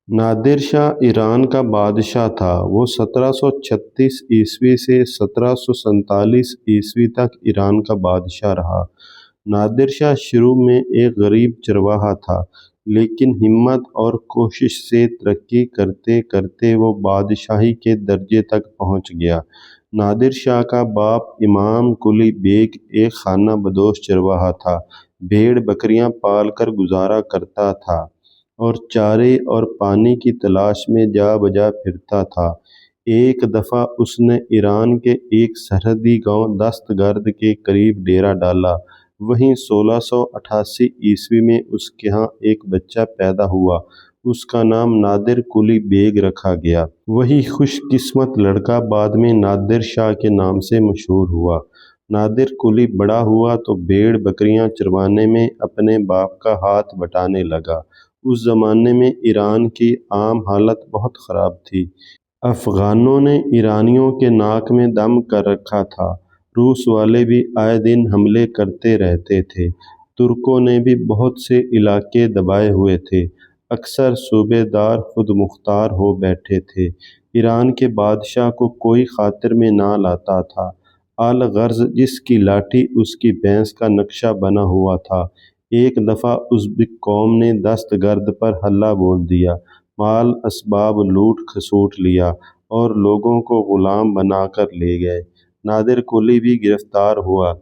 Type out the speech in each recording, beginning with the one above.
نادر شاہ ایران کا بادشاہ تھا۔ وہ 1736 سے 1747 تک ایران کا بادشاہ رہا۔ نادر شاہ شروع میں ایک غریب چرواہا تھا، لیکن ہمت اور کوشش سے ترقی کرتے کرتے وہ بادشاہی کے درجے تک پہنچ گیا۔ نادر شاہ کا باپ امام قلی بیگ ایک خانہ بدوش چرواہا تھا، بھیڑ بکریاں پال کر گزارا کرتا تھا اور چارے اور پانی کی تلاش میں جا بجا پھرتا تھا۔ ایک دفعہ اس نے ایران کے ایک سرحدی گاؤں دستگرد کے قریب ڈیرا ڈالا۔ وہیں 1688 میں اس کے ہاں ایک بچہ پیدا ہوا۔ اس کا نام نادر قلی بیگ رکھا گیا۔ وہی خوش قسمت لڑکا بعد میں نادر شاہ کے نام سے مشہور ہوا۔ نادر قلی بڑا ہوا تو بھیڑ بکریاں چروانے میں اپنے باپ کا ہاتھ بٹانے لگا۔ اس زمانے میں ایران کی عام حالت بہت خراب تھی۔ افغانوں نے ایرانیوں کے ناک میں دم کر رکھا تھا۔ روس والے بھی آئے دن حملے کرتے رہتے تھے۔ ترکوں نے بھی بہت سے علاقے دبائے ہوئے تھے۔ اکثر صوبے دار خود مختار ہو بیٹھے تھے۔ ایران کے بادشاہ کو کوئی خاطر میں نہ لاتا تھا۔ الغرض جس کی لاٹھی اس کی بھینس کا نقشہ بنا ہوا تھا۔ ایک دفعہ ازبک قوم نے دستگرد پر حملہ بول دیا، مال اسباب لوٹ کھسوٹ لیا اور لوگوں کو غلام بنا کر لے گئے۔ نادر قلی بھی گرفتار ہوا،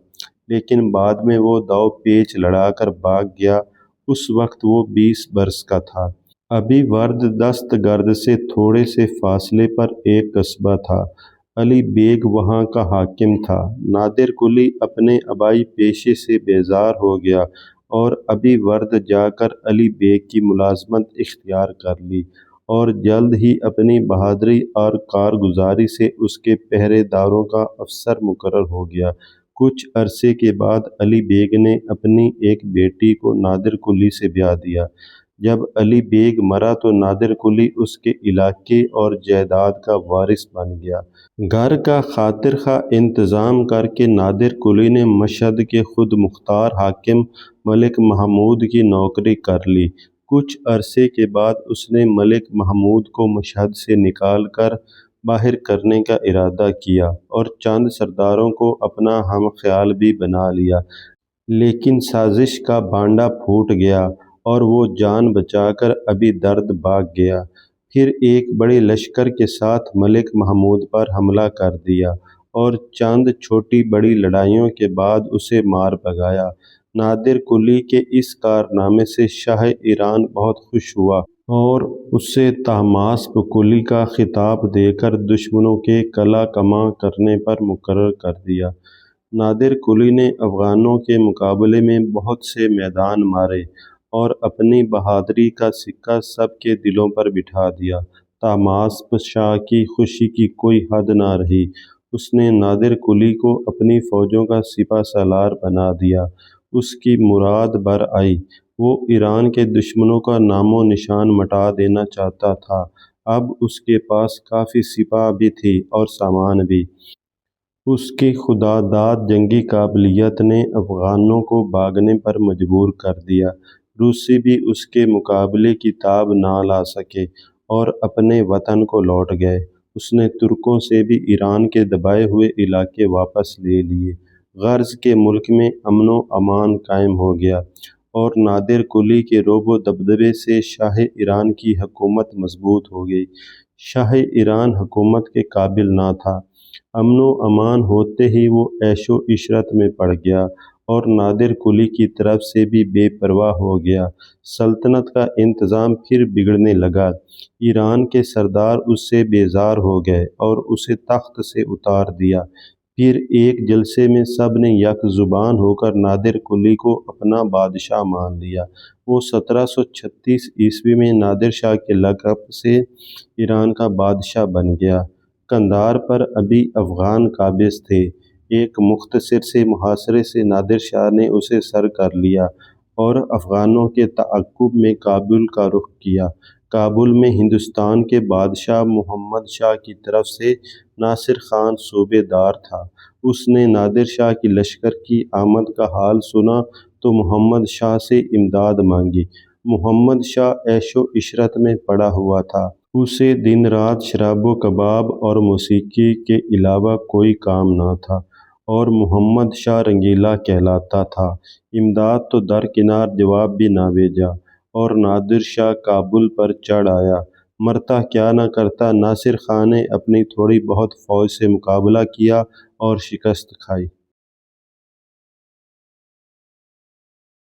لیکن بعد میں وہ داؤ پیچ لڑا کر بھاگ گیا۔ اس وقت وہ 20 برس کا تھا۔ ابھی ورد دستگرد سے تھوڑے سے فاصلے پر ایک قصبہ تھا۔ علی بیگ وہاں کا حاکم تھا۔ نادر قلی اپنے آبائی پیشے سے بیزار ہو گیا اور ابھی ورد جا کر علی بیگ کی ملازمت اختیار کر لی اور جلد ہی اپنی بہادری اور کارگزاری سے اس کے پہرے داروں کا افسر مقرر ہو گیا۔ کچھ عرصے کے بعد علی بیگ نے اپنی ایک بیٹی کو نادر قلی سے بیاہ دیا۔ جب علی بیگ مرا تو نادر قلی اس کے علاقے اور جائیداد کا وارث بن گیا۔ گھر کا خاطر خواہ انتظام کر کے نادر قلی نے مشہد کے خود مختار حاکم ملک محمود کی نوکری کر لی۔ کچھ عرصے کے بعد اس نے ملک محمود کو مشہد سے نکال کر باہر کرنے کا ارادہ کیا اور چند سرداروں کو اپنا ہم خیال بھی بنا لیا، لیکن سازش کا بانڈا پھوٹ گیا اور وہ جان بچا کر ابھی درد بھاگ گیا۔ پھر ایک بڑے لشکر کے ساتھ ملک محمود پر حملہ کر دیا اور چند چھوٹی بڑی لڑائیوں کے بعد اسے مار بھگایا۔ نادر قلی کے اس کارنامے سے شاہ ایران بہت خوش ہوا اور اسے طہماسپ قلی کا خطاب دے کر دشمنوں کے قلع کماں کرنے پر مقرر کر دیا۔ نادر قلی نے افغانوں کے مقابلے میں بہت سے میدان مارے اور اپنی بہادری کا سکہ سب کے دلوں پر بٹھا دیا۔ طہماسپ شاہ کی خوشی کی کوئی حد نہ رہی۔ اس نے نادر قلی کو اپنی فوجوں کا سپہ سالار بنا دیا۔ اس کی مراد بر آئی۔ وہ ایران کے دشمنوں کا نام و نشان مٹا دینا چاہتا تھا۔ اب اس کے پاس کافی سپاہ بھی تھی اور سامان بھی۔ اس کی خدا داد جنگی قابلیت نے افغانوں کو بھاگنے پر مجبور کر دیا۔ روسی بھی اس کے مقابلے کی تاب نہ لا سکے اور اپنے وطن کو لوٹ گئے۔ اس نے ترکوں سے بھی ایران کے دبائے ہوئے علاقے واپس لے لیے۔ غرض کہ ملک میں امن و امان قائم ہو گیا اور نادر قلی کے رعب و دبدبے سے شاہ ایران کی حکومت مضبوط ہو گئی۔ شاہ ایران حکومت کے قابل نہ تھا۔ امن و امان ہوتے ہی وہ عیش و عشرت میں پڑ گیا اور نادر قلی کی طرف سے بھی بے پرواہ ہو گیا۔ سلطنت کا انتظام پھر بگڑنے لگا۔ ایران کے سردار اس سے بیزار ہو گئے اور اسے تخت سے اتار دیا۔ پھر ایک جلسے میں سب نے یک زبان ہو کر نادر قلی کو اپنا بادشاہ مان لیا۔ وہ 1736 میں نادر شاہ کے لقب سے ایران کا بادشاہ بن گیا۔ قندھار پر ابھی افغان قابض تھے۔ ایک مختصر سے محاصرے سے نادر شاہ نے اسے سر کر لیا اور افغانوں کے تعاقب میں کابل کا رخ کیا۔ کابل میں ہندوستان کے بادشاہ محمد شاہ کی طرف سے ناصر خان صوبے دار تھا۔ اس نے نادر شاہ کی لشکر کی آمد کا حال سنا تو محمد شاہ سے امداد مانگی محمد شاہ عیش و عشرت میں پڑا ہوا تھا۔ اسے دن رات شراب و کباب اور موسیقی کے علاوہ کوئی کام نہ تھا اور محمد شاہ رنگیلا کہلاتا تھا۔ امداد تو درکنار جواب بھی نہ بھیجا اور نادر شاہ کابل پر چڑھ آیا۔ مرتا کیا نہ کرتا، ناصر خان نے اپنی تھوڑی بہت فوج سے مقابلہ کیا اور شکست کھائی۔